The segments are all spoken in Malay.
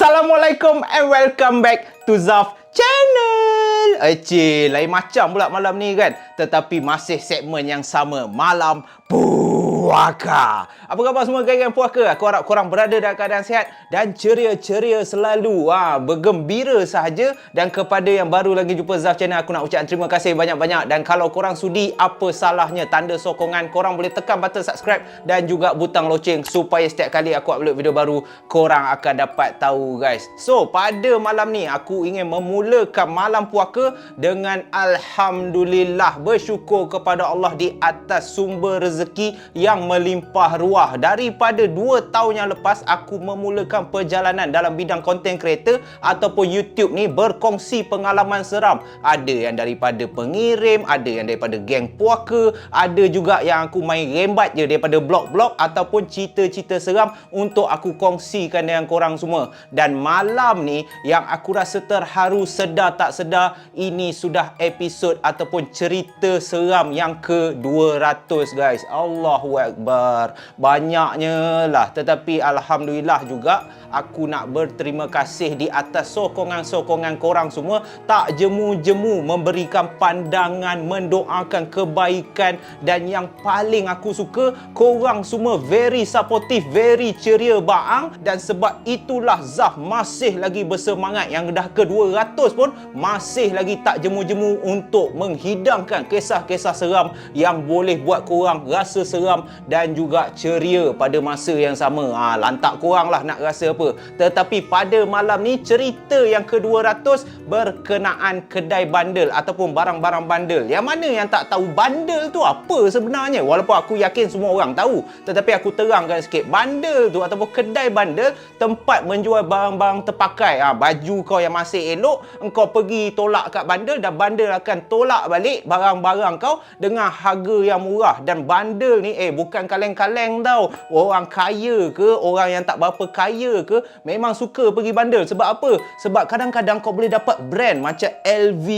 Assalamualaikum and welcome back to Zaf Channel. Lain macam pula malam ni kan. Tetapi masih segmen yang sama, Malam Puaka. Apa khabar semua geng-geng puaka? Aku harap korang berada dalam keadaan sihat dan ceria-ceria selalu. Bergembira sahaja. Dan kepada yang baru lagi jumpa Zaf Channel, aku nak ucapkan terima kasih banyak-banyak. Dan kalau korang sudi, apa salahnya tanda sokongan, korang boleh tekan button subscribe dan juga butang loceng supaya setiap kali aku upload video baru, korang akan dapat tahu guys. So, pada malam ni aku ingin memulakan malam puaka dengan Alhamdulillah, bersyukur kepada Allah di atas sumber rezeki yang melimpah ruah. Daripada 2 tahun yang lepas, aku memulakan perjalanan dalam bidang content creator ataupun YouTube ni, berkongsi pengalaman seram. Ada yang daripada pengirim, ada yang daripada geng puaka, ada juga yang aku main rembat je daripada blog-blog ataupun cerita-cerita seram untuk aku kongsikan dengan korang semua. Dan malam ni yang aku rasa terharu sedar tak sedar, ini sudah episod ataupun cerita seram yang ke-200 guys. Allahu Akbar. Banyaknya lah, tetapi Alhamdulillah juga aku nak berterima kasih di atas sokongan-sokongan korang semua. Tak jemu-jemu memberikan pandangan, mendoakan kebaikan. Dan yang paling aku suka, korang semua very supportive, very ceria baang. Dan sebab itulah Zaf masih lagi bersemangat, yang dah ke-200 pun masih lagi tak jemu-jemu untuk menghidangkan kisah-kisah seram yang boleh buat korang rasa seram dan juga ceria pada masa yang sama. Lantak korang lah nak rasa apa. Tetapi pada malam ni, cerita yang ke-200 berkenaan kedai bandel ataupun barang-barang bandel. Yang mana yang tak tahu bandel tu apa sebenarnya? Walaupun aku yakin semua orang tahu, tetapi aku terangkan sikit. Bandel tu ataupun kedai bandel, tempat menjual barang-barang terpakai. Baju kau yang masih elok, engkau pergi tolak kat bandel dan bandel akan tolak balik barang-barang kau dengan harga yang murah. Dan bandel ni bukan kaleng-kaleng tau. Orang kaya ke, orang yang tak berapa kaya ke, memang suka pergi bandel. Sebab apa? Sebab kadang-kadang kau boleh dapat brand macam LV,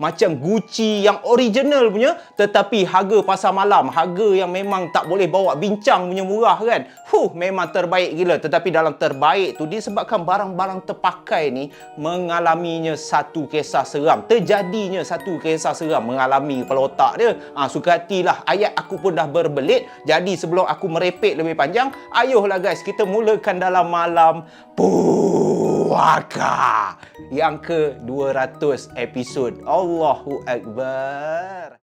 macam Gucci yang original punya, tetapi harga pasar malam, harga yang memang tak boleh bawa bincang punya murah kan. Memang terbaik gila. Tetapi dalam terbaik tu, disebabkan barang-barang terpakai ni mengalaminya satu kisah seram. Terjadinya satu kisah seram mengalami kepala otak dia. Suka hatilah, ayat aku pun dah berbelit. Jadi sebelum aku merepek lebih panjang, ayolah guys, kita mulakan dalam malam puaka yang ke-200 episod. Allahu Akbar.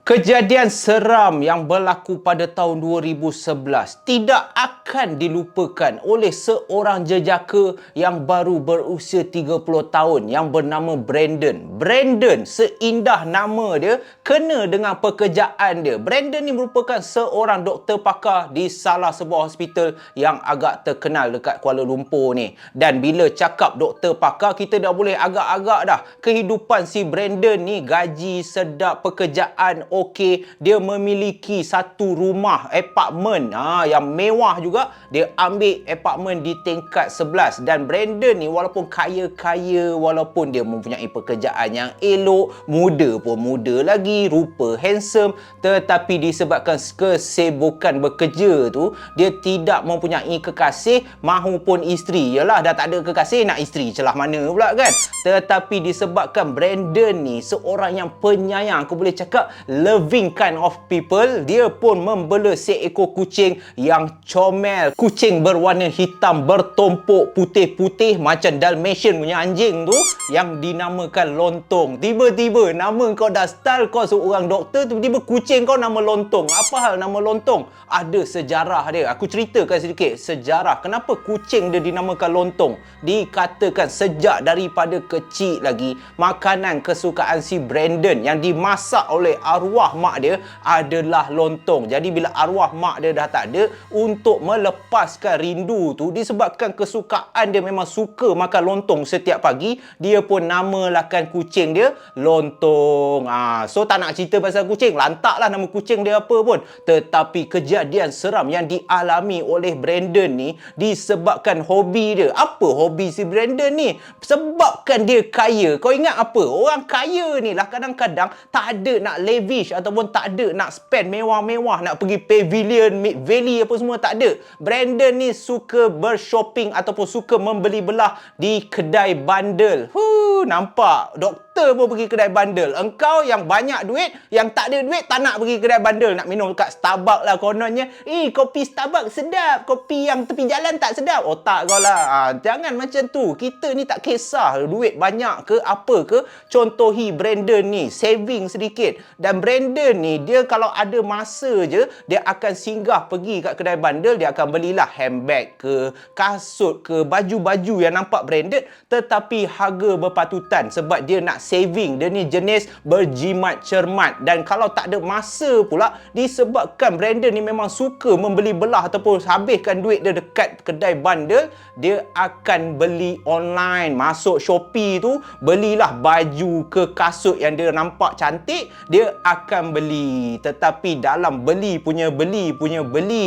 Kejadian seram yang berlaku pada tahun 2011 tidak akan dilupakan oleh seorang jejaka yang baru berusia 30 tahun yang bernama Brandon. Brandon, seindah nama dia, kena dengan pekerjaan dia. Brandon ni merupakan seorang doktor pakar di salah sebuah hospital yang agak terkenal dekat Kuala Lumpur ni. Dan bila cakap doktor pakar, kita dah boleh agak-agak dah kehidupan si Brandon ni, gaji sedap, pekerjaan okey, dia memiliki satu rumah apartmen yang mewah juga. Dia ambil apartmen di tingkat 11. Dan Brandon ni walaupun kaya-kaya, walaupun dia mempunyai pekerjaan yang elok, muda pun muda lagi, rupa handsome, tetapi disebabkan kesibukan bekerja tu, dia tidak mempunyai kekasih mahupun isteri. Yalah, dah tak ada kekasih, nak isteri celah mana pula kan. Tetapi disebabkan Brandon ni seorang yang penyayang, aku boleh cakap loving kind of people, dia pun membela seekor kucing yang comel. Kucing berwarna hitam bertumpuk putih-putih macam Dalmatian punya anjing tu, yang dinamakan Lontong. Tiba-tiba nama kau dah style, kau seorang doktor, tiba-tiba kucing kau nama Lontong. Apa hal nama Lontong? Ada sejarah dia. Aku ceritakan sedikit sejarah kenapa kucing dia dinamakan Lontong. Dikatakan sejak daripada kecil lagi, makanan kesukaan si Brandon yang dimasak oleh arwah mak dia adalah lontong. Jadi bila arwah mak dia dah tak ada, untuk melepaskan rindu tu, disebabkan kesukaan dia memang suka makan lontong setiap pagi, dia pun namakan kucing dia Lontong. So tak nak cerita pasal kucing, lantaklah nama kucing dia apa pun. Tetapi kejadian seram yang dialami oleh Brandon ni disebabkan hobi dia. Apa hobi si Brandon ni? Sebabkan dia kaya. Kau ingat apa? Orang kaya ni lah kadang-kadang tak ada nak lavish lavish ataupun tak ada nak spend mewah-mewah, nak pergi Pavilion, Mid Valley apa semua, tak ada. Brandon ni suka bershopping ataupun suka membeli belah di kedai bandel. Nampak? Doktor pun pergi kedai bandel. Engkau yang banyak duit, yang tak ada duit, tak nak pergi kedai bandel. Nak minum kat Starbucks lah kononnya. Kopi Starbucks sedap. Kopi yang tepi jalan tak sedap. Otak kau lah. Jangan macam tu. Kita ni tak kisah duit banyak ke apa ke. Contohi Brandon ni. Saving sedikit. Dan Brandon ni, dia kalau ada masa je, dia akan singgah pergi kat kedai bandel. Dia akan belilah handbag ke, kasut ke, baju-baju yang nampak branded tetapi harga berpatutan. Sebab dia nak saving. Dia ni jenis berjimat cermat. Dan kalau tak ada masa pula, disebabkan Brandon ni memang suka membeli belah ataupun habiskan duit dia dekat kedai bandel, dia akan beli online. Masuk Shopee tu, belilah baju ke kasut yang dia nampak cantik, dia akan beli. Tetapi dalam beli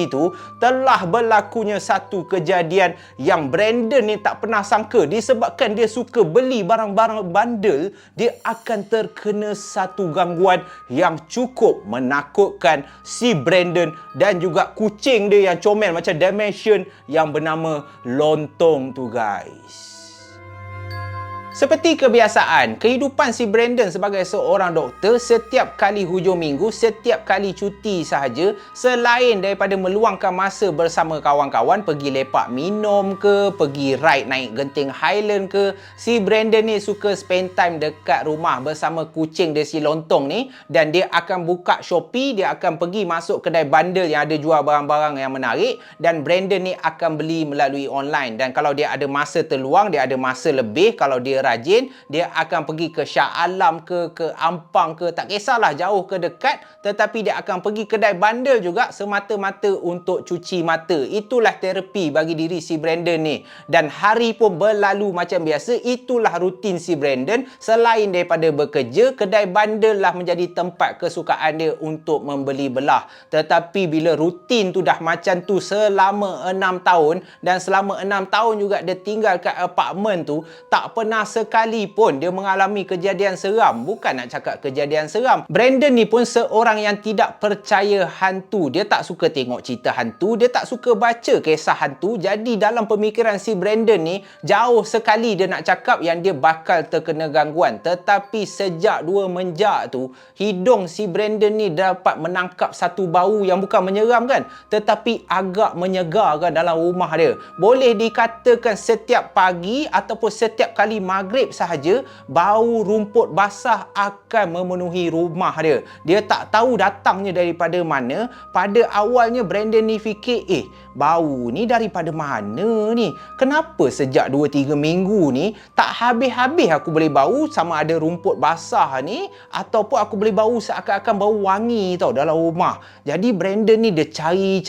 tu, telah berlakunya satu kejadian yang Brandon ni tak pernah sangka. Disebabkan dia suka beli barang-barang bandel, dia akan terkena satu gangguan yang cukup menakutkan si Brandon dan juga kucing dia yang comel macam Dalmatian yang bernama Lontong tu, guys. Seperti kebiasaan, kehidupan si Brandon sebagai seorang doktor, setiap kali hujung minggu, setiap kali cuti sahaja, selain daripada meluangkan masa bersama kawan-kawan, pergi lepak minum ke, pergi ride naik genting Highland ke, si Brandon ni suka spend time dekat rumah bersama kucing dia si Lontong ni. Dan dia akan buka Shopee, dia akan pergi masuk kedai bandel yang ada jual barang-barang yang menarik, dan Brandon ni akan beli melalui online. Dan kalau dia ada masa terluang, dia ada masa lebih, kalau dia rajin, dia akan pergi ke Shah Alam ke Ampang ke, tak kisahlah jauh ke dekat, tetapi dia akan pergi kedai bandel juga semata-mata untuk cuci mata. Itulah terapi bagi diri si Brandon ni. Dan hari pun berlalu macam biasa. Itulah rutin si Brandon. Selain daripada bekerja, kedai bandel lah menjadi tempat kesukaan dia untuk membeli belah. Tetapi bila rutin tu dah macam tu selama 6 tahun, dan selama 6 tahun juga dia tinggal kat apartmen tu, tak pernah sekali pun dia mengalami kejadian seram. Bukan nak cakap kejadian seram, Brandon ni pun seorang yang tidak percaya hantu. Dia tak suka tengok cerita hantu, dia tak suka baca kisah hantu. Jadi dalam pemikiran si Brandon ni, jauh sekali dia nak cakap yang dia bakal terkena gangguan. Tetapi sejak 2 menjak tu, hidung si Brandon ni dapat menangkap satu bau yang bukan menyeramkan, tetapi agak menyegarkan dalam rumah dia. Boleh dikatakan setiap pagi ataupun setiap kali maghrib sahaja, bau rumput basah akan memenuhi rumah dia. Dia tak tahu datangnya daripada mana. Pada awalnya Brandon ni fikir, bau ni daripada mana ni? Kenapa sejak 2-3 minggu ni tak habis-habis aku boleh bau, sama ada rumput basah ni ataupun aku boleh bau seakan-akan bau wangi tau dalam rumah. Jadi Brandon ni dia cari,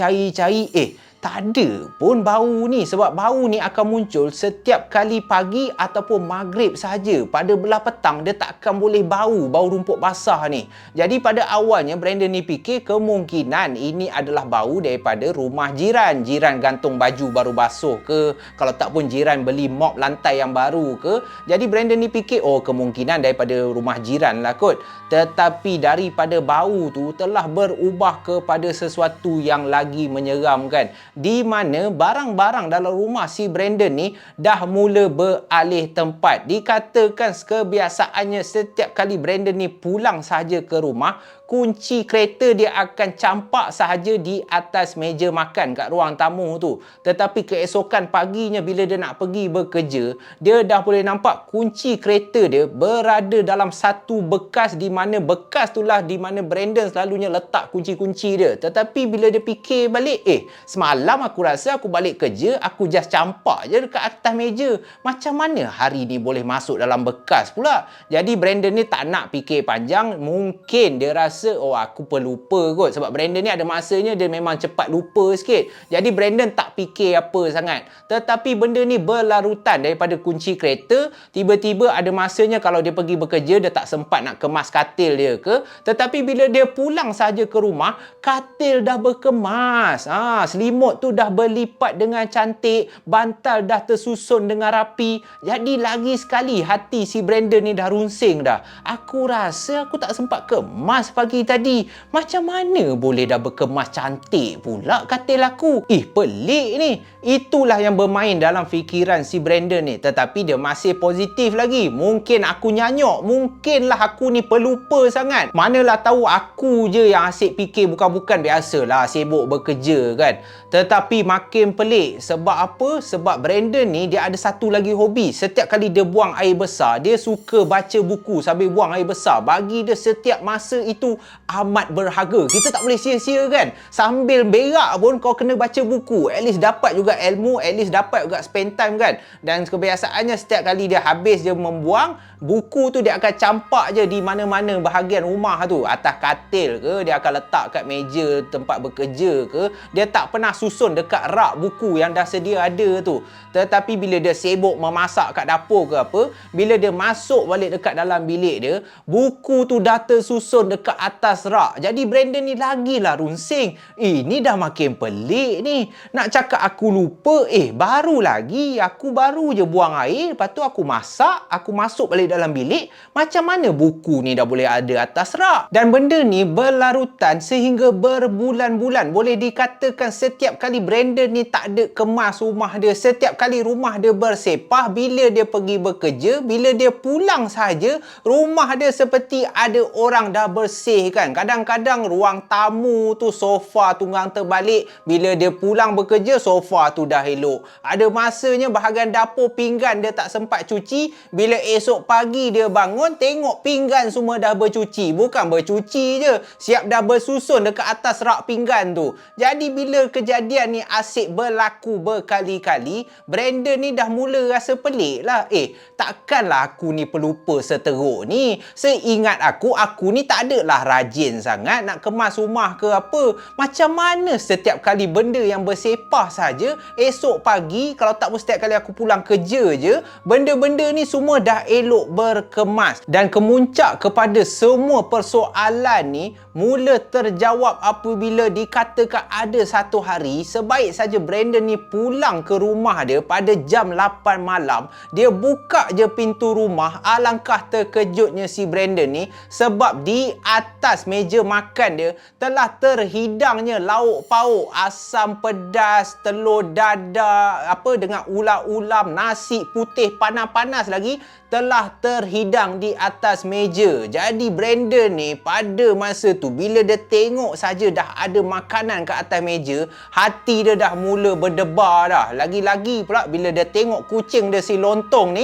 tak ada pun bau ni. Sebab bau ni akan muncul setiap kali pagi ataupun maghrib sahaja. Pada belah petang dia tak akan boleh bau rumput basah ni. Jadi pada awalnya Brandon ni fikir kemungkinan ini adalah bau daripada rumah jiran. Jiran gantung baju baru basuh ke, kalau tak pun jiran beli mop lantai yang baru ke. Jadi Brandon ni fikir kemungkinan daripada rumah jiran lah kot. Tetapi daripada bau tu telah berubah kepada sesuatu yang lagi menyeramkan, di mana barang-barang dalam rumah si Brandon ni dah mula beralih tempat. Dikatakan kebiasaannya setiap kali Brandon ni pulang sahaja ke rumah, kunci kereta dia akan campak sahaja di atas meja makan kat ruang tamu tu. Tetapi keesokan paginya bila dia nak pergi bekerja, dia dah boleh nampak kunci kereta dia berada dalam satu bekas, di mana bekas itulah di mana Brandon selalunya letak kunci-kunci dia. Tetapi bila dia fikir balik, semalam aku rasa aku balik kerja, aku just campak je dekat atas meja. Macam mana hari ni boleh masuk dalam bekas pula? Jadi Brandon ni tak nak fikir panjang. Mungkin dia rasa aku pelupa kot. Sebab Brandon ni ada masanya dia memang cepat lupa sikit. Jadi Brandon tak fikir apa sangat. Tetapi benda ni berlarutan daripada kunci kereta. Tiba-tiba ada masanya kalau dia pergi bekerja, dia tak sempat nak kemas katil dia ke. Tetapi bila dia pulang saja ke rumah, katil dah berkemas. Selimut selimut tu dah berlipat dengan cantik, bantal dah tersusun dengan rapi. Jadi lagi sekali hati si Brandon ni dah runsing dah. Aku rasa aku tak sempat kemas pagi tadi. Macam mana boleh dah berkemas cantik pula katil aku? Pelik ni. Itulah yang bermain dalam fikiran si Brandon ni. Tetapi dia masih positif lagi. Mungkin aku nyanyok, mungkinlah aku ni pelupa sangat. Manalah tahu aku je yang asyik fikir bukan-bukan, biasalah sibuk bekerja kan. Tetapi makin pelik. Sebab apa? Sebab Brandon ni dia ada satu lagi hobi. Setiap kali dia buang air besar, dia suka baca buku sambil buang air besar. Bagi dia setiap masa itu amat berharga. Kita tak boleh sia-sia kan. Sambil berak pun kau kena baca buku. At least dapat juga ilmu, at least dapat juga spend time kan. Dan kebiasaannya setiap kali dia habis dia membuang, buku tu dia akan campak je di mana-mana bahagian rumah tu. Atas katil ke, dia akan letak kat meja tempat bekerja ke. Dia tak pernah susun dekat rak buku yang dah sedia ada tu. Tetapi bila dia sibuk memasak kat dapur ke apa, bila dia masuk balik dekat dalam bilik dia, buku tu dah tersusun dekat atas rak. Jadi Brandon ni lagilah runsing. Ni dah makin pelik ni. Nak cakap aku lupa, baru lagi. Aku baru je buang air, lepas tu aku masak, aku masuk balik dalam bilik. Macam mana buku ni dah boleh ada atas rak? Dan benda ni berlarutan sehingga berbulan-bulan. Boleh dikatakan setiap kali Brandon ni tak ada kemas rumah dia, setiap kali rumah dia bersepah, bila dia pergi bekerja, bila dia pulang saja, rumah dia seperti ada orang dah bersihkan. Kadang-kadang ruang tamu tu sofa tunggang terbalik, bila dia pulang bekerja, sofa tu dah elok. Ada masanya bahagian dapur pinggan dia tak sempat cuci, bila esok pagi dia bangun, tengok pinggan semua dah bercuci. Bukan bercuci je, siap dah bersusun dekat atas rak pinggan tu. Jadi bila kejadian ni asyik berlaku berkali-kali, Brandon ni dah mula rasa pelik lah. Takkanlah aku ni pelupa seteruk ni. Seingat aku ni tak adalah rajin sangat nak kemas rumah ke apa. Macam mana setiap kali benda yang bersepah saja, esok pagi kalau tak pun setiap kali aku pulang kerja je, benda-benda ni semua dah elok berkemas. Dan kemuncak kepada semua persoalan ni mula terjawab apabila dikatakan ada satu hari, sebaik saja Brandon ni pulang ke rumah dia pada jam 8 malam, dia buka je pintu rumah. Alangkah terkejutnya si Brandon ni, sebab di atas meja makan dia telah terhidangnya lauk pauk, asam pedas, telur dadah, dengan ulam-ulam, nasi putih panas-panas lagi telah terhidang di atas meja. Jadi Brandon ni pada masa tu, bila dia tengok saja dah ada makanan kat atas meja, hati dia dah mula berdebar dah. Lagi-lagi pula bila dia tengok kucing dia si Lontong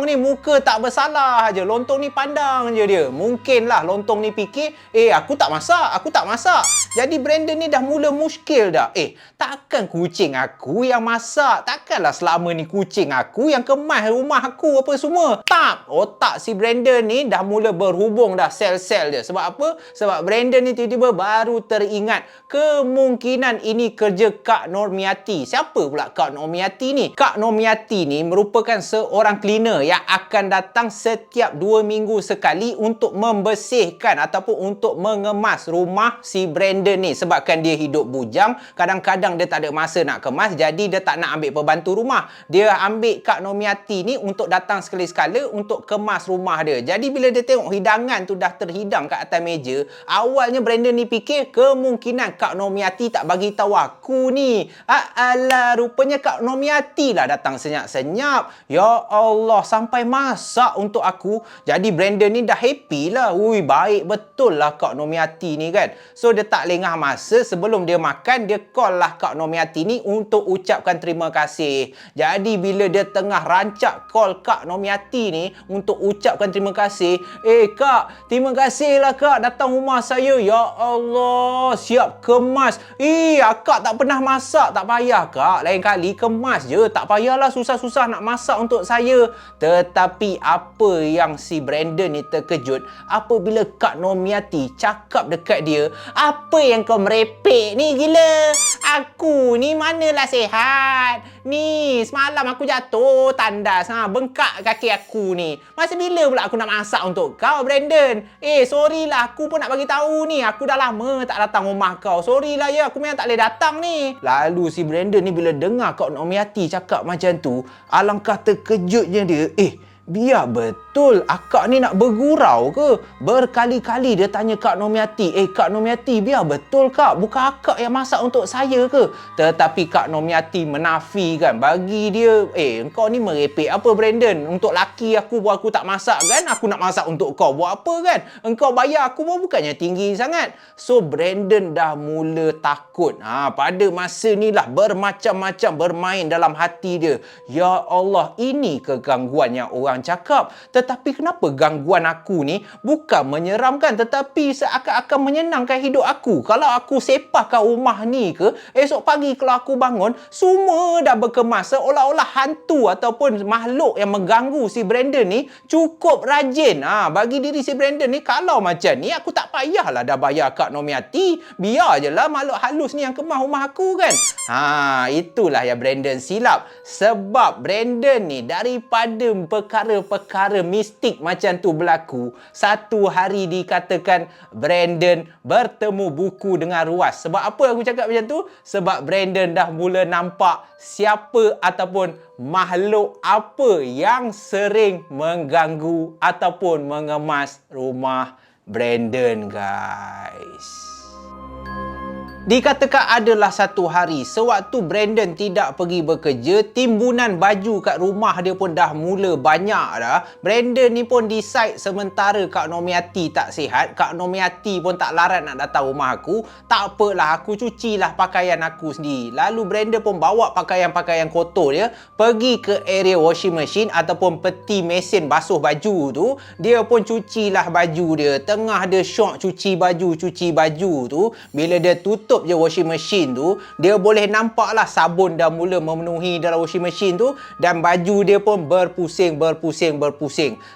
ni muka tak bersalah je. Lontong ni pandang je dia. Mungkinlah Lontong ni fikir, aku tak masak. Jadi Brandon ni dah mula muskil dah. Takkan kucing aku yang masak? Takkanlah selama ni kucing aku yang kemas rumah aku apa semua? Tak. Otak si Brandon ni dah mula berhubung dah sel-sel dia. Sebab apa? Sebab Brandon ni tiba-tiba baru teringat kemungkinan ini kerja Kak Normiati. Siapa pula Kak Normiati ni? Kak Normiati ni merupakan seorang cleaner yang akan datang setiap 2 minggu sekali untuk membersihkan ataupun untuk mengemas rumah si Brandon ni. Sebabkan dia hidup bujang, kadang-kadang dia tak ada masa nak kemas, jadi dia tak nak ambil pembantu rumah. Dia ambil Kak Normiati ni untuk datang sekali-sekala untuk kemas rumah dia. Jadi bila dia tengok hidangan tu dah terhidang kat atas meja, awalnya Brandon ni fikir kemungkinan Kak Normiati tak bagi tahu aku ni. Alah, rupanya Kak Normiati lah datang senyap-senyap. Ya Allah, sampai masak untuk aku. Jadi Brandon ni dah happy lah. Baik betul lah Kak Normiati ni kan. So dia tak lengah masa, sebelum dia makan, dia call lah Kak Normiati ni untuk ucapkan terima kasih. Jadi bila dia tengah rancak call Kak Normiati ni untuk ucapkan terima kasih, Kak, terima kasih lah Kak datang rumah saya. Ya Allah, siap kemas. Akak tak pernah masak. Tak payah Kak, lain kali kemas je. Tak payahlah susah-susah nak masak untuk saya. Tetapi apa yang si Brandon ni terkejut apabila Kak Normiati cakap dekat dia, apa yang kau merepek ni gila? Aku ni manalah sihat. Ni, semalam aku jatuh tandas. Bengkak kaki aku ni. Masa bila pula aku nak masak untuk kau, Brandon? Sorry lah. Aku pun nak bagi tahu ni. Aku dah lama tak datang rumah kau. Sorry lah ya. Aku memang tak boleh datang ni. Lalu si Brandon ni bila dengar Kak Nomiati cakap macam tu, alangkah terkejutnya dia. Biar betul akak ni nak bergurau ke? Berkali-kali dia tanya Kak Nomiati, Kak Nomiati, biar betul Kak, bukan akak yang masak untuk saya ke? Tetapi Kak Nomiati menafikan. Bagi dia, engkau ni merepek apa Brandon? Untuk laki aku buat aku tak masak kan? Aku nak masak untuk kau buat apa kan? Engkau bayar aku pun bukannya tinggi sangat. So Brandon dah mula takut. Pada masa ni lah bermacam-macam bermain dalam hati dia. Ya Allah, ini kegangguan yang orang cakap. Tetapi kenapa gangguan aku ni bukan menyeramkan tetapi seakan-akan menyenangkan hidup aku? Kalau aku sepahkan rumah ni ke, esok pagi kalau aku bangun semua dah berkemas seolah-olah hantu ataupun makhluk yang mengganggu si Brandon ni cukup rajin. Bagi diri si Brandon ni, kalau macam ni aku tak payahlah dah bayar Kak Nomiati. Biar je lah makhluk halus ni yang kemas rumah aku kan. Itulah yang Brandon silap. Sebab Brandon ni daripada perkara mistik macam tu berlaku, satu hari dikatakan Brandon bertemu buku dengan ruas. Sebab apa aku cakap macam tu? Sebab Brandon dah mula nampak siapa ataupun makhluk apa yang sering mengganggu ataupun mengemas rumah Brandon, guys. Dikatakan adalah satu hari sewaktu Brandon tidak pergi bekerja, timbunan baju kat rumah dia pun dah mula banyak dah. Brandon ni pun decide sementara Kak Nomiati tak sihat, Kak Nomiati pun tak larat nak datang rumah aku. Tak apalah, aku cucilah pakaian aku sendiri. Lalu Brandon pun bawa pakaian-pakaian kotor dia pergi ke area washing machine ataupun peti mesin basuh baju tu. Dia pun cucilah baju dia. Tengah dia syok cuci baju tu, bila dia tutup je washing machine tu, dia boleh nampak lah sabun dah mula memenuhi dalam washing machine tu dan baju dia pun berpusing.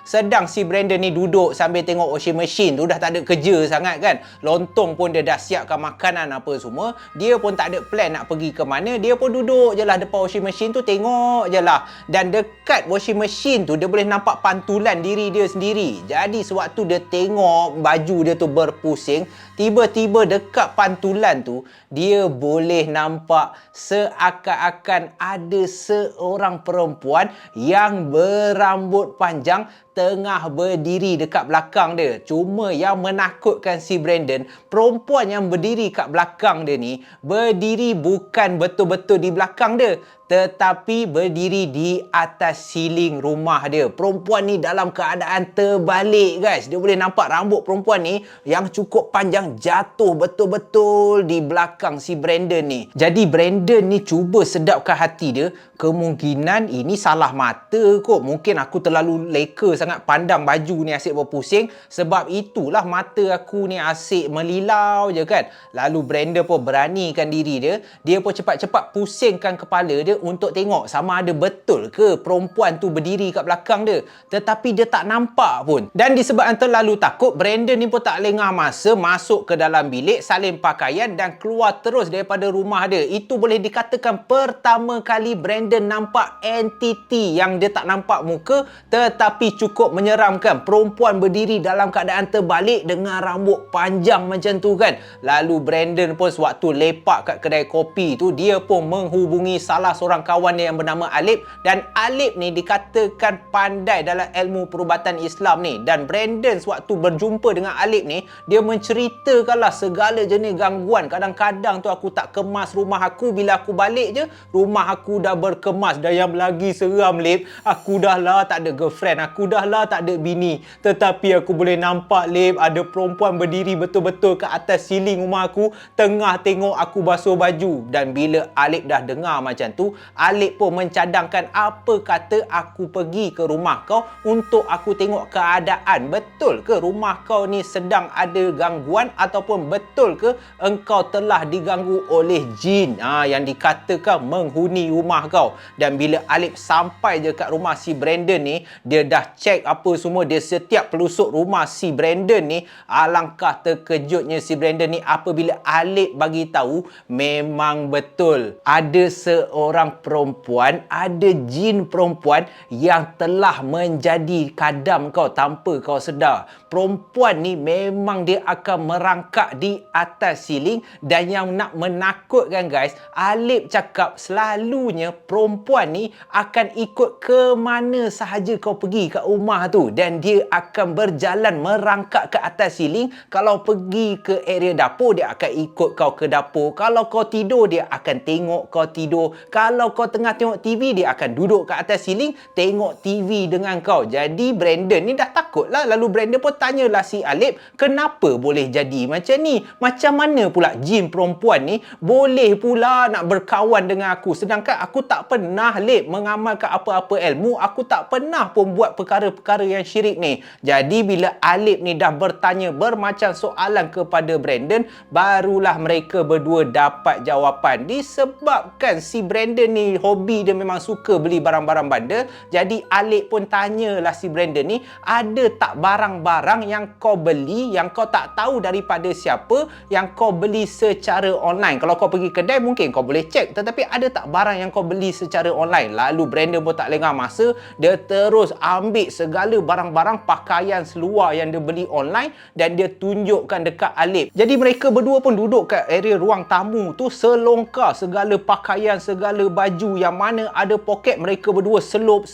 Sedang si Brandon ni duduk sambil tengok washing machine tu, dah tak ada kerja sangat kan. Lontong pun dia dah siapkan makanan apa semua. Dia pun tak ada plan nak pergi ke mana. Dia pun duduk je lah depan washing machine tu, tengok je lah. Dan dekat washing machine tu dia boleh nampak pantulan diri dia sendiri. Jadi sewaktu dia tengok baju dia tu berpusing, tiba-tiba dekat pantulan tu dia boleh nampak seakan-akan ada seorang perempuan yang berambut panjang tengah berdiri dekat belakang dia. Cuma yang menakutkan si Brandon, perempuan yang berdiri kat belakang dia ni berdiri bukan betul-betul di belakang dia, tetapi berdiri di atas siling rumah dia. Perempuan ni dalam keadaan terbalik, guys. Dia boleh nampak rambut perempuan ni yang cukup panjang jatuh betul-betul di belakang si Brandon ni. Jadi Brandon ni cuba sedapkan hati dia. Kemungkinan ini salah mata kot. Mungkin aku terlalu leka sangat pandang baju ni asyik berpusing. Sebab itulah mata aku ni asyik melilau je kan. Lalu Brandon pun beranikan diri dia. Dia pun cepat-cepat pusingkan kepala dia untuk tengok sama ada betul ke perempuan tu berdiri kat belakang dia. Tetapi dia tak nampak pun. Dan disebabkan terlalu takut, Brandon ni pun tak lengah masa masuk ke dalam bilik, salin pakaian dan keluar terus daripada rumah dia. Itu boleh dikatakan pertama kali Brandon nampak entiti yang dia tak nampak muka tetapi cukup menyeramkan. Perempuan berdiri dalam keadaan terbalik dengan rambut panjang macam tu kan. Lalu Brandon pun sewaktu lepak kat kedai kopi tu, dia pun menghubungi salah seorang kawan dia yang bernama Alip. Dan Alip ni dikatakan pandai dalam ilmu perubatan Islam ni. Dan Brandon sewaktu berjumpa dengan Alip ni, dia menceritakanlah segala jenis gangguan. Kadang-kadang tu aku tak kemas rumah aku, bila aku balik je rumah aku dah berkemas. Dan yang lagi seram, Lip, aku dah lah tak ada girlfriend, aku dah lah tak ada bini, tetapi aku boleh nampak, Lip, ada perempuan berdiri betul-betul ke atas siling rumah aku tengah tengok aku basuh baju. Dan bila Alip dah dengar macam tu, Alip pun mencadangkan, apa kata aku pergi ke rumah kau untuk aku tengok keadaan. Betul ke rumah kau ni sedang ada gangguan ataupun betul ke engkau kau telah diganggu oleh jin yang dikatakan menghuni rumah kau. Dan bila Alip sampai je kat rumah si Brandon ni, dia dah check apa semua, dia setiap pelusuk rumah si Brandon ni. Alangkah terkejutnya si Brandon ni apabila Alip bagi tahu memang betul ada seorang perempuan, ada jin perempuan yang telah menjadi kadam kau tanpa kau sedar. Perempuan ni memang dia akan merangkak di atas siling. Dan yang nak menakutkan guys, Alip cakap selalunya perempuan ni akan ikut ke mana sahaja kau pergi kat rumah tu. Dan dia akan berjalan merangkak ke atas siling. Kalau pergi ke area dapur, dia akan ikut kau ke dapur. Kalau kau tidur, dia akan tengok kau tidur. Kalau kau tengah tengok TV, dia akan duduk kat atas siling tengok TV dengan kau. Jadi Brandon ni dah takut lah. Lalu Brandon pun tanyalah si Alip, kenapa boleh jadi macam ni? Macam mana pula jin perempuan ni boleh pula nak berkawan dengan aku? Sedangkan aku tak pernah, Lip, mengamalkan apa-apa ilmu. Aku tak pernah pun buat perkara-perkara yang syirik ni. Jadi bila Alip ni dah bertanya bermacam soalan kepada Brandon, barulah mereka berdua dapat jawapan. Disebabkan si Brandon ni hobi dia memang suka beli barang-barang bandar. Jadi Alip pun tanyalah si Brandon ni, ada tak barang-barang yang kau beli yang kau tak tahu daripada siapa, yang kau beli secara online? Kalau kau pergi kedai mungkin kau boleh cek, tetapi ada tak barang yang kau beli secara online? Lalu Brandon pun tak lengah masa, dia terus ambil segala barang-barang pakaian seluar yang dia beli online dan dia tunjukkan dekat Alip. Jadi mereka berdua pun duduk kat area ruang tamu tu, selongkar segala pakaian, segala baju yang mana ada poket. Mereka berdua selup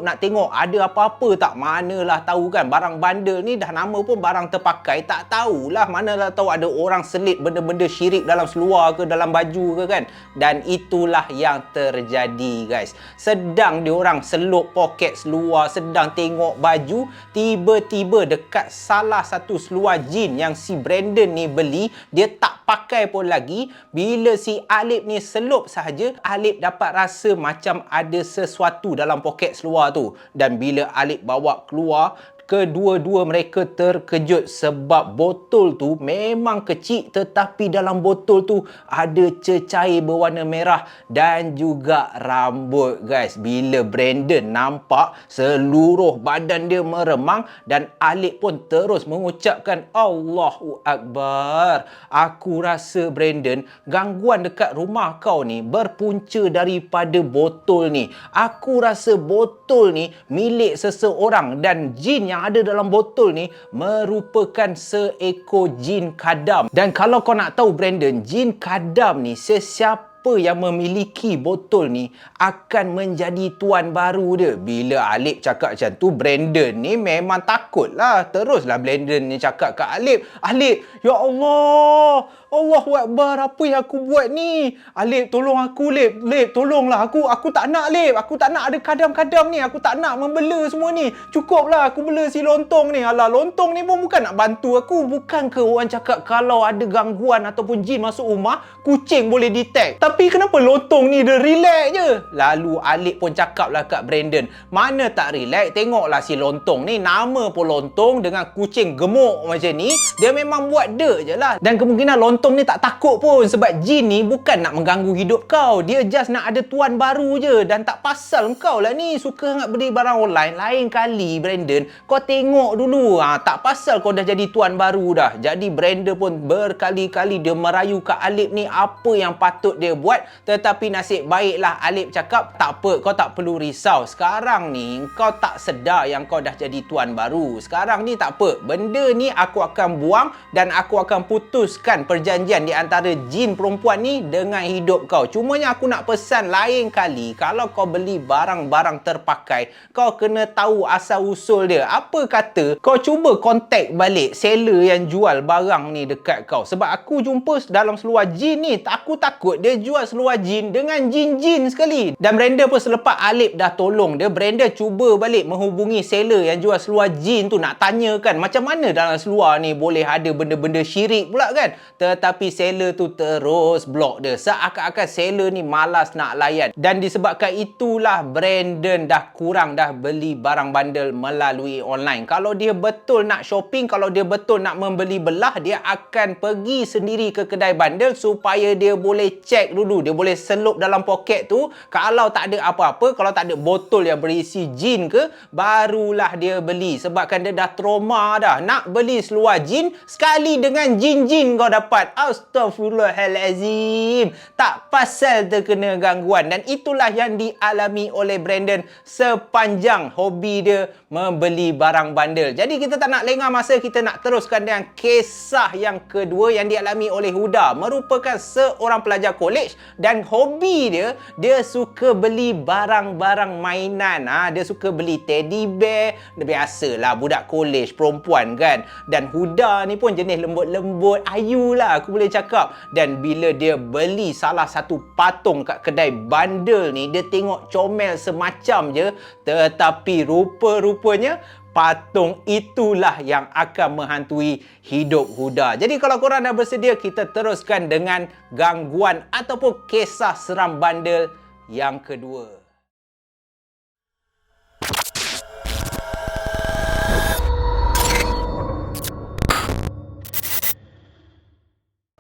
nak tengok ada apa-apa tak. Manalah tahu kan, barang bandar ni dah nama pun barang terpakai, tak tahulah, manalah tahu ada orang selit benda-benda syirik dalam seluar ke dalam baju ke kan. Dan itulah yang terjadi guys. Sedang diorang selup poket seluar, sedang tengok baju, tiba-tiba dekat salah satu seluar jin yang si Brandon ni beli, dia tak pakai pun lagi, bila si Alip ni selup sahaja, Alip dapat rasa macam ada sesuatu dalam poket seluar tu. Dan bila Alip bawa keluar, kedua-dua mereka terkejut sebab botol tu memang kecil, tetapi dalam botol tu ada cecair berwarna merah dan juga rambut guys. Bila Brandon nampak, seluruh badan dia meremang dan Alip pun terus mengucapkan Allahu Akbar. Aku rasa Brandon, gangguan dekat rumah kau ni berpunca daripada botol ni. Aku rasa botol ni milik seseorang dan jin yang ada dalam botol ni merupakan seekor jin kadam. Dan kalau kau nak tahu Brandon, jin kadam ni, sesiapa yang memiliki botol ni akan menjadi tuan baru dia. Bila Alip cakap macam tu, Brandon ni memang takut lah. Teruslah Brandon ni cakap kat Alip, Alip, ya Allah, Allahu Akbar, apa yang aku buat ni? Alip, tolong aku, Lip. Lip, tolonglah aku tak nak, Lip. Aku tak nak ada kadam-kadam ni. Aku tak nak membela semua ni. Cukuplah aku bela si lontong ni. Alah, lontong ni pun bukan nak bantu aku. Bukan ke orang cakap kalau ada gangguan ataupun jin masuk rumah, kucing boleh detect? Tapi kenapa lontong ni dia relax je? Lalu Alip pun cakap lah kat Brandon, mana tak relax, tengoklah si lontong ni, nama pun lontong dengan kucing gemuk macam ni, dia memang buat je lah. Dan kemungkinan lontong ni tak takut pun sebab jin ni bukan nak mengganggu hidup kau, dia just nak ada tuan baru je. Dan tak pasal kau lah ni suka nak beli barang online. Lain kali Brandon, kau tengok dulu, tak pasal kau dah jadi tuan baru dah. Jadi Brandon pun berkali-kali dia merayu kat Alip ni apa yang patut dia buat, tetapi nasib baiklah Alip cakap, tak apa, kau tak perlu risau. Sekarang ni kau tak sedar yang kau dah jadi tuan baru. Sekarang ni tak apa, benda ni aku akan buang dan aku akan putuskan perjanjian di antara jin perempuan ni dengan hidup kau. Cumanya aku nak pesan lain kali kalau kau beli barang-barang terpakai, kau kena tahu asal usul dia. Apa kata kau cuba kontak balik seller yang jual barang ni dekat kau. Sebab aku jumpa dalam seluar jin ni, aku takut dia jual seluar jin dengan jin-jin sekali. Dan Brandon pun selepas Alip dah tolong dia, Brandon cuba balik menghubungi seller yang jual seluar jin tu, nak tanyakan macam mana dalam seluar ni boleh ada benda-benda syirik pula kan. tetapi seller tu terus block dia. Seakan-akan seller ni malas nak layan. Dan disebabkan itulah Brandon dah kurang dah beli barang bandel melalui online. Kalau dia betul nak shopping, kalau dia betul nak membeli belah, dia akan pergi sendiri ke kedai bandel supaya dia boleh check dulu. Dia boleh selup dalam poket tu. Kalau tak ada apa-apa, kalau tak ada botol yang berisi jin ke, barulah dia beli. Sebabkan dia dah trauma dah. Nak beli seluar jin, sekali dengan jin-jin kau dapat. Astaghfirullahalazim. Tak pasal terkena gangguan. Dan itulah yang dialami oleh Brandon sepanjang hobi dia membeli barang bandel. Jadi kita tak nak lengah masa, kita nak teruskan dengan kisah yang kedua yang dialami oleh Huda. Merupakan seorang pelajar college dan hobi dia suka beli barang-barang mainan. Dia suka beli teddy bear. Biasalah budak college perempuan kan. Dan Huda ni pun jenis lembut-lembut, ayu lah aku boleh cakap. Dan bila dia beli salah satu patung kat kedai bandel ni, dia tengok comel semacam je, tetapi rupa-rupanya patung itulah yang akan menghantui hidup Huda. Jadi kalau korang dah bersedia, kita teruskan dengan gangguan ataupun kisah seram bandel yang kedua.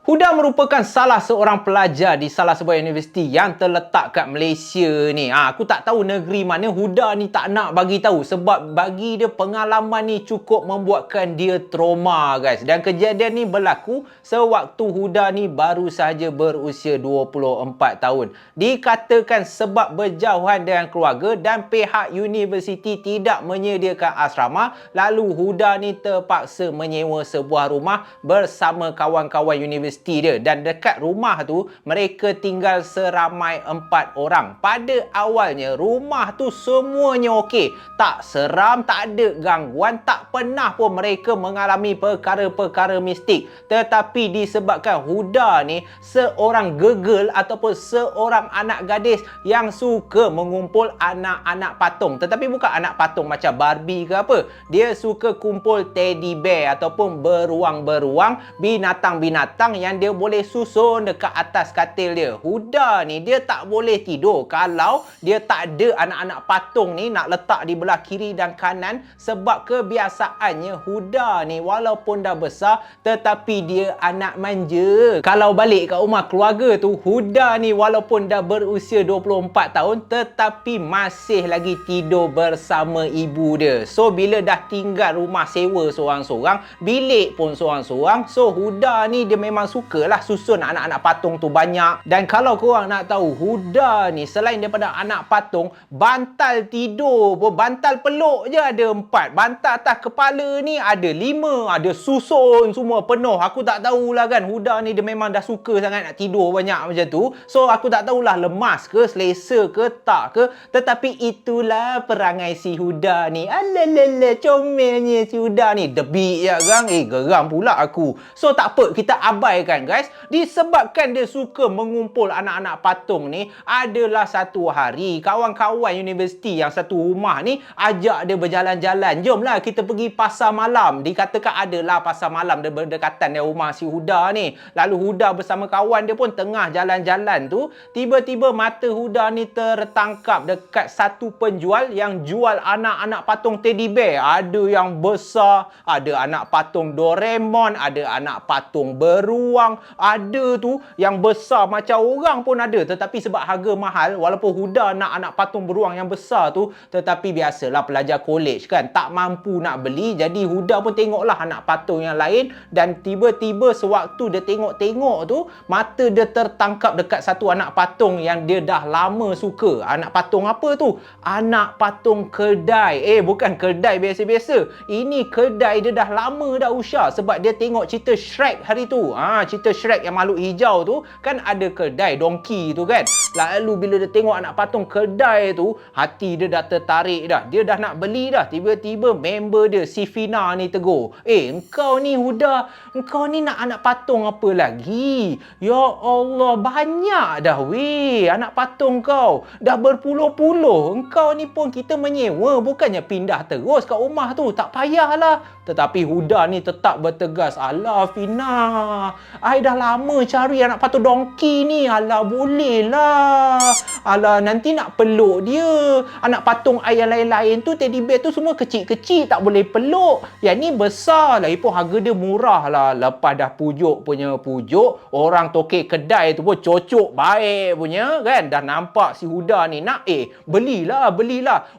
Huda merupakan salah seorang pelajar di salah sebuah universiti yang terletak kat Malaysia ni. Aku tak tahu negeri mana. Huda ni tak nak bagi tahu sebab bagi dia pengalaman ni cukup membuatkan dia trauma, guys. Dan kejadian ni berlaku sewaktu Huda ni baru sahaja berusia 24 tahun. Dikatakan sebab berjauhan dengan keluarga dan pihak universiti tidak menyediakan asrama, lalu Huda ni terpaksa menyewa sebuah rumah bersama kawan-kawan universiti dia. Dan dekat rumah tu mereka tinggal seramai 4 orang. Pada awalnya rumah tu semuanya okey, tak seram, tak ada gangguan, tak pernah pun mereka mengalami perkara-perkara mistik. Tetapi disebabkan Huda ni seorang gegel ataupun seorang anak gadis yang suka mengumpul anak-anak patung, tetapi bukan anak patung macam Barbie ke apa. Dia suka kumpul teddy bear ataupun beruang-beruang, binatang-binatang yang dia boleh susun dekat atas katil dia. Huda ni dia tak boleh tidur kalau dia tak ada anak-anak patung ni nak letak di belah kiri dan kanan, sebab kebiasaannya Huda ni walaupun dah besar tetapi dia anak manja. Kalau balik kat rumah keluarga tu, Huda ni walaupun dah berusia 24 tahun tetapi masih lagi tidur bersama ibu dia. So bila dah tinggal rumah sewa seorang-seorang, bilik pun seorang-seorang, so Huda ni dia memang sukalah susun anak-anak patung tu banyak. Dan kalau korang nak tahu, Huda ni selain daripada anak patung, bantal tidur pun, bantal peluk je ada 4, bantal atas kepala ni ada 5, ada susun semua penuh. Aku tak tahulah kan, Huda ni dia memang dah suka sangat nak tidur banyak macam tu. So aku tak tahulah lemas ke, selesa ke, tak ke, tetapi itulah perangai si Huda ni. Alalala, comelnya si Huda ni. Debik je kan, geram pula aku. So tak apa, kita abaikan guys. Disebabkan dia suka mengumpul anak-anak patung ni, adalah satu hari kawan-kawan universiti yang satu rumah ni ajak dia berjalan-jalan. Jomlah kita pergi pasar malam. Dikatakan adalah pasar malam dia berdekatan dengan rumah si Huda ni. Lalu Huda bersama kawan dia pun tengah jalan-jalan tu, tiba-tiba mata Huda ni tertangkap dekat satu penjual yang jual anak-anak patung teddy bear. Ada yang besar, ada anak patung Doraemon, ada anak patung beruang, ada tu yang besar macam orang pun ada. Tetapi sebab harga mahal, walaupun Huda nak anak patung beruang yang besar tu, tetapi biasalah pelajar college kan, tak mampu nak beli. Jadi Huda pun tengoklah anak patung yang lain, dan tiba-tiba sewaktu dia tengok-tengok tu, mata dia tertangkap dekat satu anak patung yang dia dah lama suka. Anak patung apa tu? Anak patung kedai. Bukan kedai biasa-biasa. Ini kedai dia dah lama dah usha, sebab dia tengok cerita Shrek hari tu. Cerita Shrek yang makhluk hijau tu kan ada kedai donkey tu kan. Lalu bila dia tengok anak patung kedai tu, hati dia dah tertarik dah. Dia dah nak beli dah. Tiba-tiba member dia si Fina ni tegur, engkau ni Huda, engkau ni nak anak patung apa lagi? Ya Allah, banyak dah weh anak patung kau. Dah berpuluh-puluh. Engkau ni pun kita menyewa, bukannya pindah terus kat rumah tu. Tak payahlah. Tetapi Huda ni tetap bertegas, alah Fina, I dah lama cari anak patung dongki ni. Alah, boleh lah. Alah, nanti nak peluk dia. Anak patung I yang lain-lain tu, teddy bear tu semua kecil-kecil, tak boleh peluk. Yang ni besar. Lagipun harga dia murah lah. Lepas dah pujuk punya pujuk, orang tokek kedai tu pun cocok baik punya kan. Dah nampak si Huda ni nak, belilah.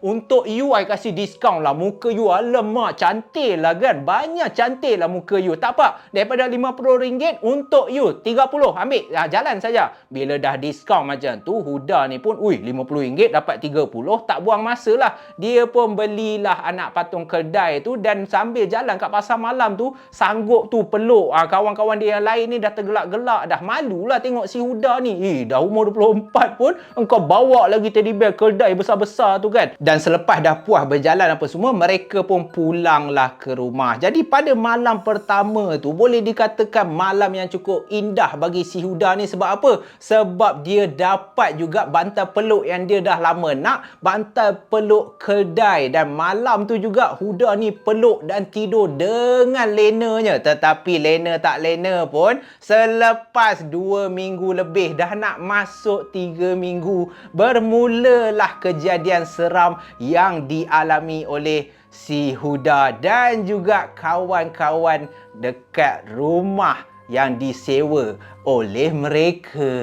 Untuk you, I kasih diskaun lah. Muka you, alamak, cantik lah kan. Banyak cantik lah muka you. Tak apa, daripada RM50 untuk you 30, ambil, jalan saja. Bila dah diskaun macam tu, Huda ni pun, RM50 dapat 30, tak buang masa lah. Dia pun belilah anak patung kedai tu, dan sambil jalan kat pasar malam tu, sanggup tu peluk kawan-kawan dia yang lain ni. Dah tergelak-gelak, dah malu lah tengok si Huda ni. Dah umur 24 pun engkau bawa lagi teddy bear kedai besar-besar tu kan. Dan selepas dah puas berjalan apa semua, mereka pun pulanglah ke rumah. Jadi pada malam pertama tu, boleh dikatakan malam yang cukup indah bagi si Huda ni. Sebab apa? Sebab dia dapat juga bantal peluk yang dia dah lama nak, bantal peluk kedai. Dan malam tu juga Huda ni peluk dan tidur dengan lenanya. Tetapi lena tak lena pun, selepas 2 minggu lebih, dah nak masuk 3 minggu, bermulalah kejadian seram yang dialami oleh si Huda dan juga kawan-kawan dekat rumah yang disewa oleh mereka.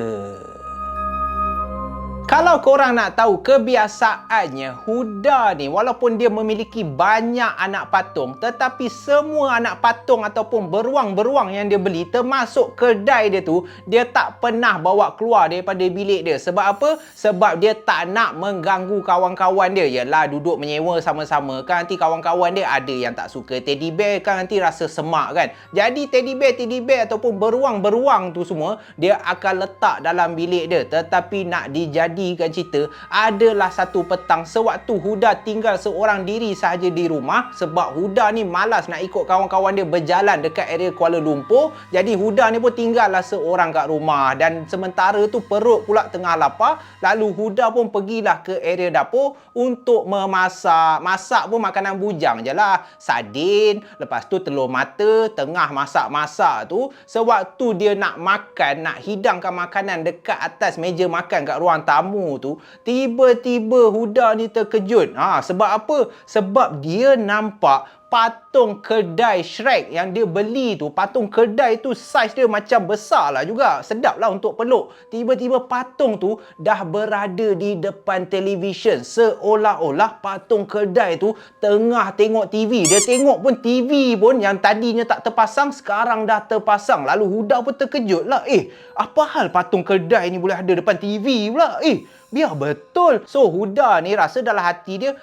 Kalau korang nak tahu kebiasaannya, Huda ni walaupun dia memiliki banyak anak patung, tetapi semua anak patung ataupun beruang-beruang yang dia beli, termasuk kedai dia tu, dia tak pernah bawa keluar daripada bilik dia. Sebab apa? Sebab dia tak nak mengganggu kawan-kawan dia. Yalah, duduk menyewa sama-sama kan, nanti kawan-kawan dia ada yang tak suka teddy bear kan, nanti rasa semak kan. Jadi teddy bear ataupun beruang-beruang tu semua, dia akan letak dalam bilik dia. Tetapi nak dijadikan cerita, adalah satu petang sewaktu Huda tinggal seorang diri sahaja di rumah. Sebab Huda ni malas nak ikut kawan-kawan dia berjalan dekat area Kuala Lumpur. Jadi Huda ni pun tinggallah seorang kat rumah. Dan sementara tu perut pula tengah lapar. Lalu Huda pun pergilah ke area dapur untuk memasak. Masak pun makanan bujang je lah, sardin, lepas tu telur mata. Tengah masak-masak tu, sewaktu dia nak makan, nak hidangkan makanan dekat atas meja makan kat ruang tamu tu, tiba-tiba Huda ni terkejut. Sebab apa? Sebab dia nampak patung kedai Shrek yang dia beli tu. Patung kedai tu saiz dia macam besar lah juga, sedap lah untuk peluk. Tiba-tiba patung tu dah berada di depan televisyen, seolah-olah patung kedai tu tengah tengok TV. Dia tengok pun TV pun yang tadinya tak terpasang, sekarang dah terpasang. Lalu Huda pun terkejut lah. Apa hal patung kedai ni boleh ada depan TV pula? Biar betul. So Huda ni rasa dalam hati dia,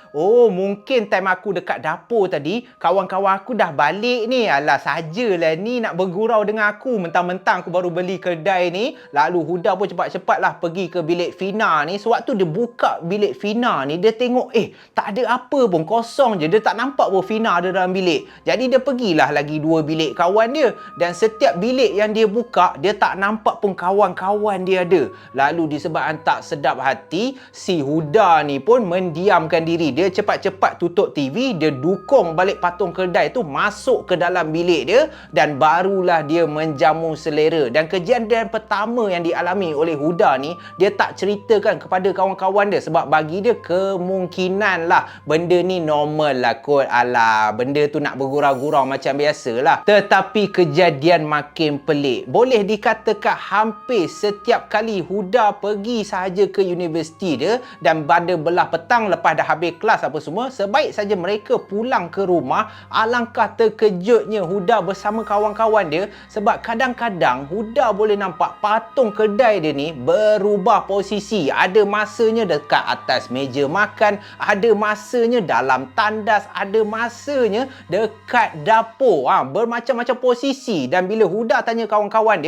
mungkin time aku dekat dapur tadi, kawan-kawan aku dah balik ni. Alah, sajalah ni nak bergurau dengan aku. Mentang-mentang aku baru beli kedai ni. Lalu Huda pun cepat-cepatlah pergi ke bilik Fina ni. Sewaktu dia buka bilik Fina ni, dia tengok tak ada apa pun, kosong je. Dia tak nampak pun Fina ada dalam bilik. Jadi dia pergilah lagi 2 bilik kawan dia. Dan setiap bilik yang dia buka, dia tak nampak pun kawan-kawan dia ada. Lalu disebabkan tak sedap hati, si Huda ni pun mendiamkan diri. Dia cepat-cepat tutup TV, dia dukung balik patung kedai tu masuk ke dalam bilik dia, dan barulah dia menjamu selera. Dan kejadian pertama yang dialami oleh Huda ni, dia tak ceritakan kepada kawan-kawan dia, sebab bagi dia kemungkinan lah benda ni normal lah kot. Alah, benda tu nak bergurau-gurau macam biasa lah. Tetapi kejadian makin pelik. Boleh dikatakan hampir setiap kali Huda pergi sahaja ke universiti dia, dan pada belah petang lepas dah habis kelas apa semua, sebaik saja mereka pulang ke rumah, alangkah terkejutnya Huda bersama kawan-kawan dia. Sebab kadang-kadang Huda boleh nampak patung kedai dia ni berubah posisi. Ada masanya dekat atas meja makan, ada masanya dalam tandas, ada masanya dekat dapur. Bermacam-macam posisi. Dan bila Huda tanya kawan-kawan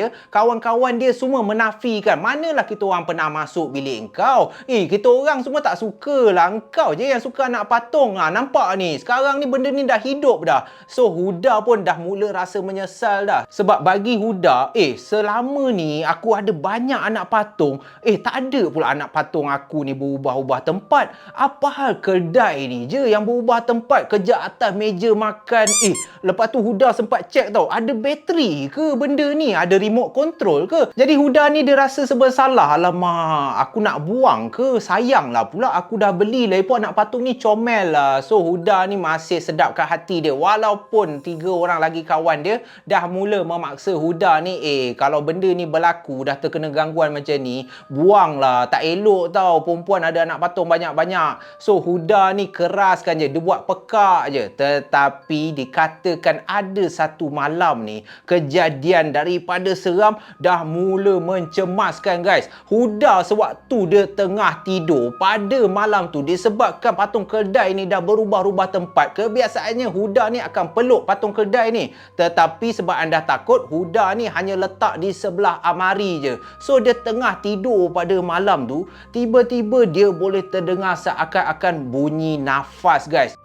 dia semua menafikan. Manalah kita orang pernah masuk bilik engkau, tau. Kita orang semua tak suka lah. Engkau je yang suka anak patung. Nampak ni, sekarang ni benda ni dah hidup dah. So Huda pun dah mula rasa menyesal dah. Sebab bagi Huda, selama ni aku ada banyak anak patung. Tak ada pula anak patung aku ni berubah-ubah tempat. Apa hal kedai ni je yang berubah tempat, kejap atas meja makan. Lepas tu Huda sempat check tau, ada bateri ke benda ni? Ada remote control ke? Jadi Huda ni dia rasa bersalah. Alamak, aku nak buang ke? Sayang lah pula aku dah beli lah. Anak patung ni comel lah. So Huda ni masih sedapkan hati dia. Walaupun 3 orang lagi kawan dia dah mula memaksa Huda ni, kalau benda ni berlaku, dah terkena gangguan macam ni, buang lah. Tak elok tau perempuan ada anak patung banyak-banyak. So Huda ni keraskan je, dia buat pekak je. Tetapi dikatakan ada satu malam ni, kejadian daripada seram dah mula mencemaskan guys. Huda sewaktu dia tengah tidur pada malam tu, disebabkan patung kedai ni dah berubah-ubah tempat. Kebiasaannya Huda ni akan peluk patung kedai ni, tetapi sebab anda takut, Huda ni hanya letak di sebelah amari je. So dia tengah tidur pada malam tu, tiba-tiba dia boleh terdengar seakan-akan bunyi nafas guys.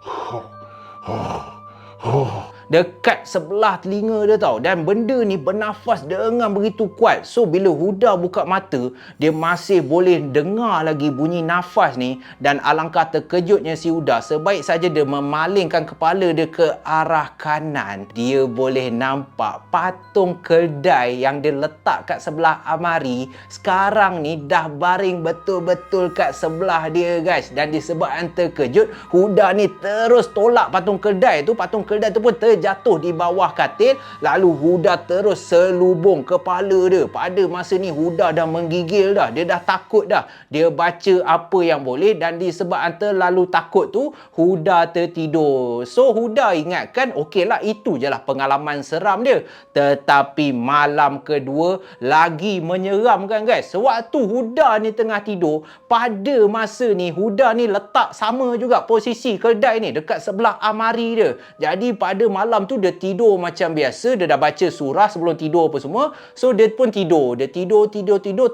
Dekat sebelah telinga dia tau. Dan benda ni bernafas dengan begitu kuat. So bila Huda buka mata, dia masih boleh dengar lagi bunyi nafas ni. Dan alangkah terkejutnya si Huda, sebaik saja dia memalingkan kepala dia ke arah kanan, dia boleh nampak patung kedai yang dia letak kat sebelah amari sekarang ni dah baring betul-betul kat sebelah dia guys. Dan disebabkan terkejut, Huda ni terus tolak patung kedai tu. Patung kedai tu pun terjatuh di bawah katil. Lalu Huda terus selubung kepala dia. Pada masa ni Huda dah menggigil dah. Dia dah takut dah. Dia baca apa yang boleh, dan disebabkan terlalu takut tu, Huda tertidur. So Huda ingatkan, okeylah, itu je lah pengalaman seram dia. Tetapi malam kedua lagi menyeramkan guys. Sewaktu Huda ni tengah tidur, pada masa ni Huda ni letak sama juga posisi kedai ni dekat sebelah amari dia. Jadi pada malam tu dia tidur macam biasa. Dia dah baca surah sebelum tidur apa semua. So dia pun tidur. Dia tidur.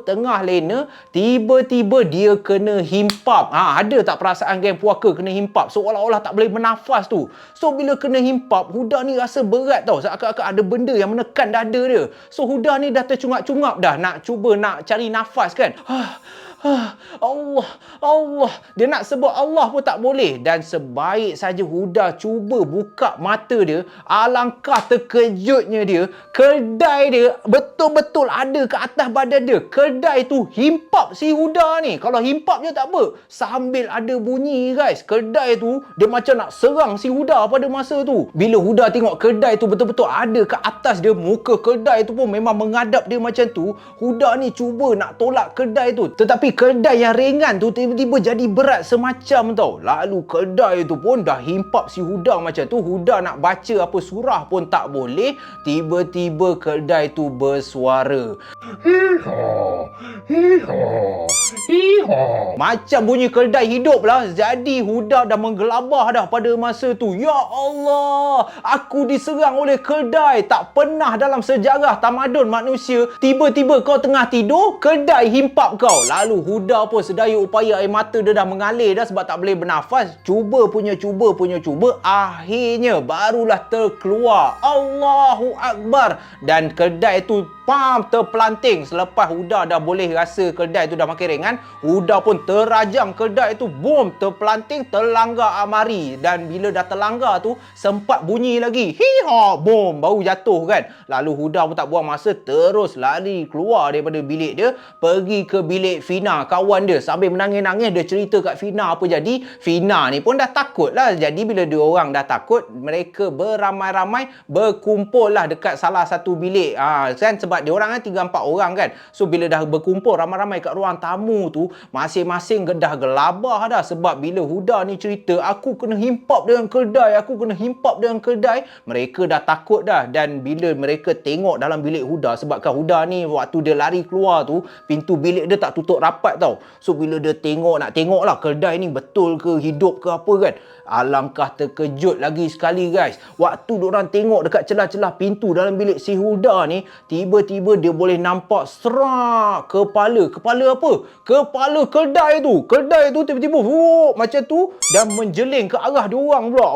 Tengah lena, tiba-tiba dia kena himpap. Ada tak perasaan geng puaka kena himpap? Seolah-olah tak boleh bernafas tu. So bila kena himpap, Huda ni rasa berat tau. Seakan-akan ada benda yang menekan dada dia. So Huda ni dah tercungap-cungap dah. Nak cuba nak cari nafas kan. Allah. Dia nak sebut Allah pun tak boleh. Dan sebaik saja Huda cuba buka mata dia, alangkah terkejutnya dia. Kedai dia betul-betul ada ke atas badan dia. Kedai tu himpap si Huda ni. Kalau himpap je tak apa, sambil ada bunyi guys. Kedai tu dia macam nak serang si Huda pada masa tu. Bila Huda tengok kedai tu betul-betul ada ke atas dia, muka kedai tu pun memang menghadap dia macam tu, Huda ni cuba nak tolak kedai tu. Tetapi kedai yang ringan tu tiba-tiba jadi berat semacam tau. Lalu kedai tu pun dah himpap si Huda macam tu. Huda nak baca apa surah pun tak boleh. Tiba-tiba kedai tu bersuara. Macam bunyi kedai hidup lah. Jadi Huda dah menggelabah dah pada masa tu. Ya Allah, aku diserang oleh kedai. Tak pernah dalam sejarah tamadun manusia tiba-tiba kau tengah tidur, kedai himpap kau. Lalu Huda pun sedaya upaya, air mata dia dah mengalir dah sebab tak boleh bernafas. Cuba. Akhirnya barulah terkeluar Allahu Akbar. Dan kedai tu terpelanting. Selepas Huda dah boleh rasa kedai tu dah makin ringan, Huda pun terajang kedai tu, boom, terpelanting, terlanggar amari. Dan bila dah terlanggar tu, sempat bunyi lagi, boom, baru jatuh kan. Lalu Huda pun tak buang masa, terus lari keluar daripada bilik dia, pergi ke bilik Fina, kawan dia. Sambil menangis-nangis dia cerita kat Fina apa jadi. Fina ni pun dah takut lah. Jadi bila dia orang dah takut, mereka beramai-ramai berkumpul lah dekat salah satu bilik. Kan sebab dia orang kan 3-4 orang kan. So bila dah berkumpul ramai-ramai kat ruang tamu tu, masing-masing dah gelabah dah. Sebab bila Huda ni cerita, aku kena himpap dengan kedai, mereka dah takut dah. Dan bila mereka tengok dalam bilik Huda, sebabkan Huda ni waktu dia lari keluar tu, pintu bilik dia tak tutup rapat tau. So bila dia nak tengok lah kedai ni betul ke, hidup ke apa kan. Alangkah terkejut lagi sekali guys. Waktu diorang tengok dekat celah-celah pintu dalam bilik si Huda ni, tiba-tiba tiba-tiba dia boleh nampak serak kepala apa? Kepala kedai tu. Kedai tu tiba-tiba macam tu dan menjeling ke arah diorang pula.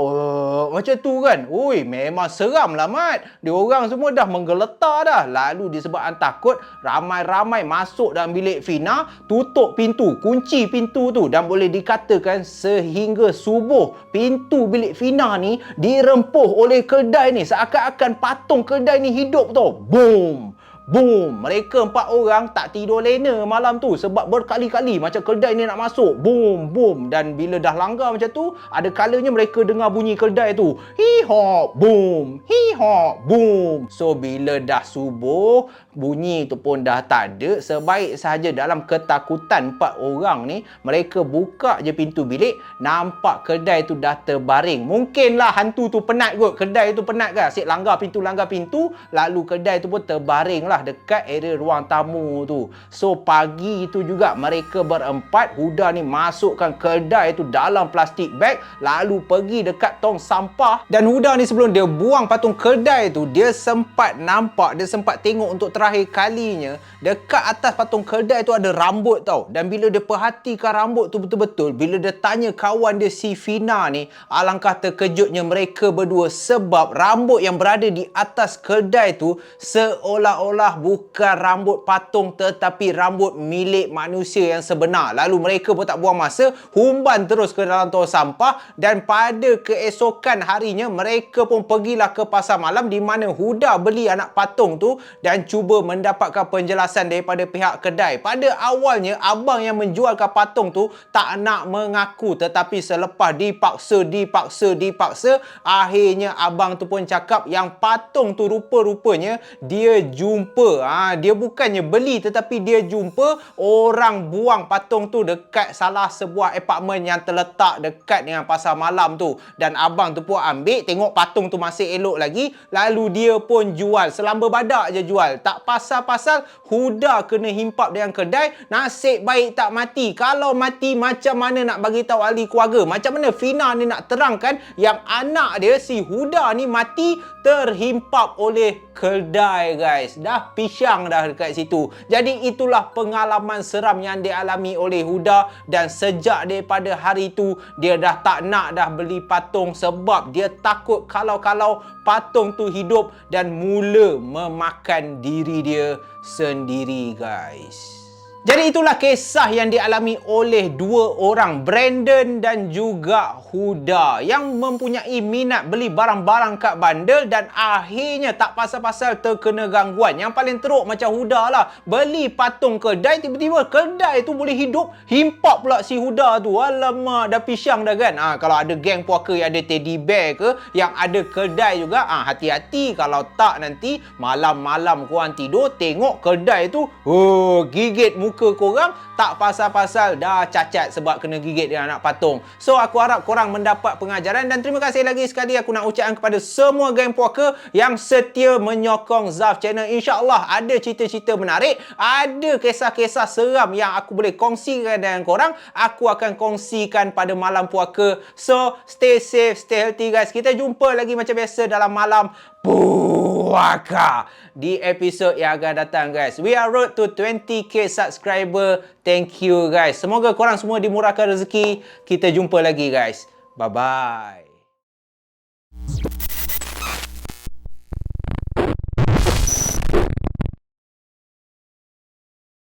Macam tu kan. Ui, memang seram lah Mat. Diorang semua dah menggeletar dah. Lalu disebabkan takut, ramai-ramai masuk dalam bilik Fina, tutup pintu, kunci pintu tu, dan boleh dikatakan sehingga subuh pintu bilik Fina ni dirempuh oleh kedai ni. Seakan-akan patung kedai ni hidup tau. Boom! Boom! Mereka 4 orang tak tidur lena malam tu sebab berkali-kali macam kedai ni nak masuk. Boom! Boom! Dan bila dah langgar macam tu, ada kalanya mereka dengar bunyi kedai tu. Hee-hop! Boom! Hee-hop! Boom! So, bila dah subuh, bunyi tu pun dah tak ada. Sebaik sahaja dalam ketakutan 4 orang ni, mereka buka je pintu bilik, nampak kedai tu dah terbaring. Mungkinlah hantu tu penat kot. Kedai tu penat kan? Asyik langgar pintu, lalu kedai tu pun terbaring lah dekat area ruang tamu tu. So pagi itu juga mereka berempat, Huda ni masukkan kedai tu dalam plastik bag, lalu pergi dekat tong sampah. Dan Huda ni sebelum dia buang patung kedai tu, dia sempat nampak, dia sempat tengok untuk terakhir kalinya, dekat atas patung kedai tu ada rambut tau. Dan bila dia perhatikan rambut tu betul-betul, bila dia tanya kawan dia si Fina ni, alangkah terkejutnya mereka berdua sebab rambut yang berada di atas kedai tu seolah-olah bukan rambut patung tetapi rambut milik manusia yang sebenar. Lalu mereka pun tak buang masa, humban terus ke dalam tong sampah, dan pada keesokan harinya mereka pun pergilah ke pasar malam di mana Huda beli anak patung tu dan cuba mendapatkan penjelasan daripada pihak kedai. Pada awalnya abang yang menjualkan patung tu tak nak mengaku, tetapi selepas dipaksa, akhirnya abang tu pun cakap yang patung tu rupa-rupanya dia jumpa, dia bukannya beli tetapi dia jumpa orang buang patung tu dekat salah sebuah apartmen yang terletak dekat dengan pasar malam tu. Dan abang tu pun ambil, tengok patung tu masih elok lagi, lalu dia pun jual. Selamba badak je jual. Tak pasal-pasal Huda kena himpap dengan kedai. Nasib baik tak mati. Kalau mati macam mana nak bagi tahu ahli keluarga? Macam mana Fina ni nak terangkan yang anak dia si Huda ni mati terhimpap oleh kedai guys. Dah pisang dah dekat situ. Jadi itulah pengalaman seram yang dialami oleh Huda, dan sejak daripada hari tu dia dah tak nak dah beli patung sebab dia takut kalau patung tu hidup dan mula memakan diri dia sendiri guys. Jadi itulah kisah yang dialami oleh 2 orang, Brandon dan juga Huda, yang mempunyai minat beli barang-barang kat bandar dan akhirnya tak pasal-pasal terkena gangguan. Yang paling teruk macam Huda lah, beli patung kedai, tiba-tiba kedai tu boleh hidup, himpap pula si Huda tu. Alamak, dah pisang dah kan. Kalau ada geng puaka yang ada teddy bear ke, yang ada kedai juga, hati-hati. Kalau tak nanti malam-malam korang tidur tengok kedai tu, gigit muka korang, tak pasal-pasal dah cacat sebab kena gigit dengan anak patung. So aku harap korang mendapat pengajaran, dan terima kasih lagi sekali aku nak ucapkan kepada semua geng puaka yang setia menyokong Zaf Channel. InsyaAllah ada cerita-cerita menarik, ada kisah-kisah seram yang aku boleh kongsikan dengan korang, aku akan kongsikan pada malam puaka. So stay safe, stay healthy guys. Kita jumpa lagi macam biasa dalam malam puaka di episod yang akan datang guys. We are road to 20k subscriber. Thank you guys. Semoga korang semua dimurahkan rezeki. Kita jumpa lagi guys. Bye bye.